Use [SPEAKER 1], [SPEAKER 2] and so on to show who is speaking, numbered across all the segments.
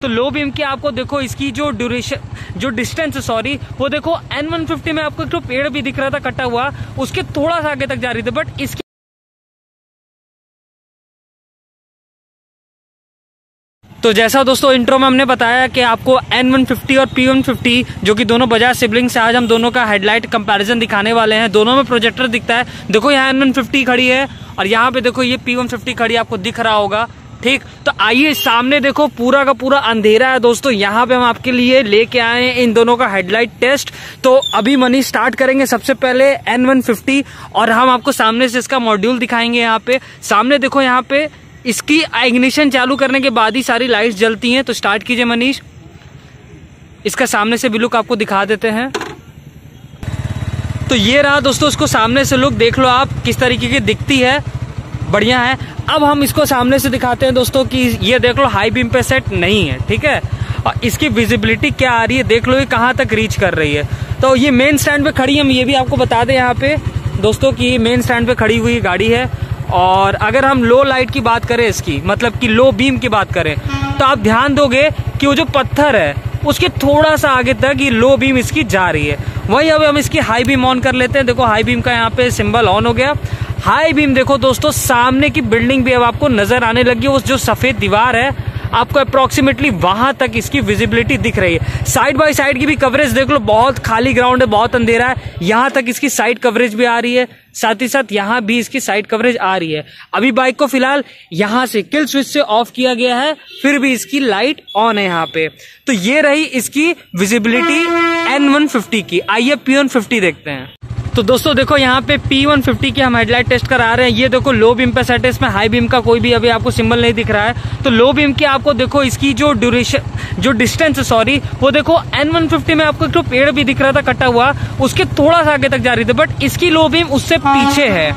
[SPEAKER 1] तो low beam की आपको देखो इसकी जो डिस्टेंस वो देखो N150 में आपको एक तो पेड़ भी दिख रहा था कटा हुआ, उसके थोड़ा सा आगे तक जा रही थी, बट इसकी तो जैसा दोस्तों इंट्रो में हमने बताया कि आपको N150 और P150 जो कि दोनों बजाज सिबलिंग्स है, आज हम दोनों का हेडलाइट कंपैरिजन दिखाने वाले हैं। दोनों में प्रोजेक्टर दिखता है, देखो यहाँ N150 खड़ी है और यहाँ पे देखो ये P150 खड़ी है, आपको दिख रहा होगा। ठीक, तो आइए सामने देखो पूरा का पूरा अंधेरा है दोस्तों, यहाँ पे हम आपके लिए लेके आए हैं इन दोनों का हेडलाइट टेस्ट। तो अभी मनी स्टार्ट करेंगे सबसे पहले N150 और हम आपको सामने से इसका मॉड्यूल दिखाएंगे। यहाँ पे सामने देखो, यहाँ पे इसकी इग्निशन चालू करने के बाद ही सारी लाइट्स जलती हैं। तो स्टार्ट कीजिए मनीष, इसका सामने से भी लुक आपको दिखा देते हैं। तो ये रहा दोस्तों, इसको सामने से लुक देख लो आप किस तरीके की दिखती है, बढ़िया है। अब हम इसको सामने से दिखाते हैं दोस्तों कि ये देख लो हाई बीम पे सेट नहीं है, ठीक है। और इसकी विजिबिलिटी क्या आ रही है देख लो, ये कहाँ तक रीच कर रही है। तो ये मेन स्टैंड पे खड़ी, हम ये भी आपको बता दें यहाँ पे दोस्तों कि मेन स्टैंड पे खड़ी हुई गाड़ी है। और अगर हम लो लाइट की बात करें, इसकी मतलब कि लो बीम की बात करें, तो आप ध्यान दोगे कि वो जो पत्थर है उसके थोड़ा सा आगे तक ये लो बीम इसकी जा रही है। वही अब हम इसकी हाई बीम ऑन कर लेते हैं। देखो हाई बीम का यहाँ पे सिंबल ऑन हो गया। हाई बीम देखो दोस्तों, सामने की बिल्डिंग भी अब आपको नजर आने लगी है, उस जो सफेद दीवार है आपको अप्रोक्सीमेटली वहां तक इसकी विजिबिलिटी दिख रही है। साइड बाय साइड की भी कवरेज देख लो, बहुत खाली ग्राउंड है, बहुत अंधेरा है, यहां तक इसकी साइड कवरेज भी आ रही है, साथ ही साथ यहां भी इसकी साइड कवरेज आ रही है। अभी बाइक को फिलहाल यहां से किल स्विच से ऑफ किया गया है, फिर भी इसकी लाइट ऑन है यहाँ पे। तो ये रही इसकी विजिबिलिटी N150 की। आइए P150 देखते हैं। तो दोस्तों देखो यहाँ पे P150 की हम हेडलाइट टेस्ट करा रहे हैं। ये देखो लो बीम पे सेट है, इसमें हाई बीम का कोई भी अभी आपको सिंबल नहीं दिख रहा है। तो लो बीम की आपको देखो इसकी जो डिस्टेंस वो देखो N150 में आपको एक तो पेड़ भी दिख रहा था कटा हुआ, उसके थोड़ा सा आगे तक जा रही थी, बट इसकी लो बीम उससे पीछे है।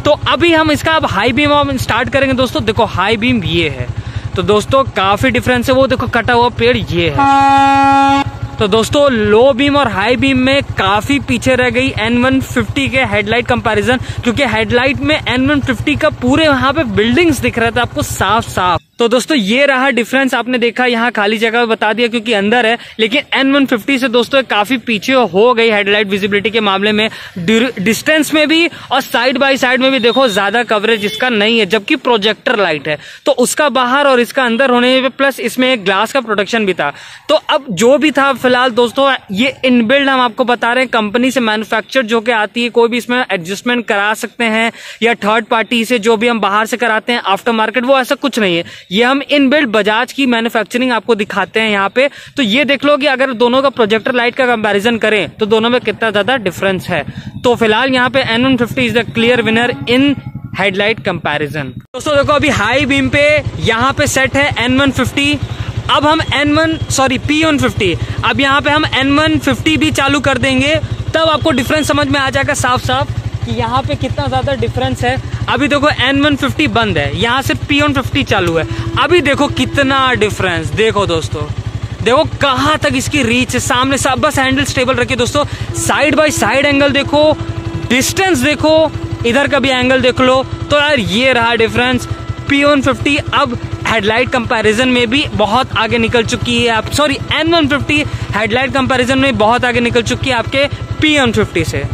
[SPEAKER 1] तो अभी हम इसका अब हाई बीम हम स्टार्ट करेंगे दोस्तों। देखो हाई बीम ये है, तो दोस्तों काफी डिफरेंस है। वो देखो कटा हुआ पेड़ ये है। तो दोस्तों लो बीम और हाई बीम में काफी पीछे रह गई N150 के हेडलाइट कंपैरिजन, क्योंकि हेडलाइट में N150 का पूरे वहां पे बिल्डिंग्स दिख रहे थे आपको साफ साफ। तो दोस्तों ये रहा डिफरेंस, आपने देखा यहाँ खाली जगह बता दिया क्योंकि अंदर है, लेकिन N150 से दोस्तों काफी पीछे हो गई हेडलाइट विजिबिलिटी के मामले में, डिस्टेंस में भी और साइड बाय साइड में भी देखो ज्यादा कवरेज इसका नहीं है, जबकि प्रोजेक्टर लाइट है। तो उसका बाहर और इसका अंदर होने में प्लस इसमें एक ग्लास का प्रोटेक्शन भी था। तो अब जो भी था फिलहाल दोस्तों ये इनबिल्ड हम आपको बता रहे हैं, कंपनी से मैन्युफैक्चर जो कि आती है, कोई भी इसमें एडजस्टमेंट करा सकते हैं, या थर्ड पार्टी से जो भी हम बाहर से कराते हैं आफ्टर मार्केट, वो ऐसा कुछ नहीं है। ये हम इनबिल्ड बजाज की मैन्युफैक्चरिंग आपको दिखाते हैं यहाँ पे। तो ये देख लो कि अगर दोनों का प्रोजेक्टर लाइट का कंपैरिजन करें तो दोनों में कितना ज्यादा डिफरेंस है। तो फिलहाल यहाँ पे N150 is the clear winner in headlight comparison. दोस्तों देखो अभी हाई बीम पे यहाँ पे सेट है N150, अब हम P150, अब यहाँ पे हम N150 भी चालू कर देंगे, तब आपको डिफरेंस समझ में आ जाएगा साफ साफ कि यहाँ पे कितना ज्यादा डिफरेंस है। अभी देखो N150 बंद है, यहाँ से P150 चालू है, अभी देखो कितना डिफरेंस। देखो दोस्तों, देखो कहाँ तक इसकी रीच है, सामने सब बस हैंडल स्टेबल रखिए दोस्तों, साइड बाय साइड एंगल देखो, डिस्टेंस देखो, इधर का भी एंगल देख लो। तो यार ये रहा डिफरेंस। P150 अब हेडलाइट कंपैरिजन में भी बहुत आगे निकल चुकी है, N150 हेडलाइट कंपैरिजन में बहुत आगे निकल चुकी है आपके P150 से।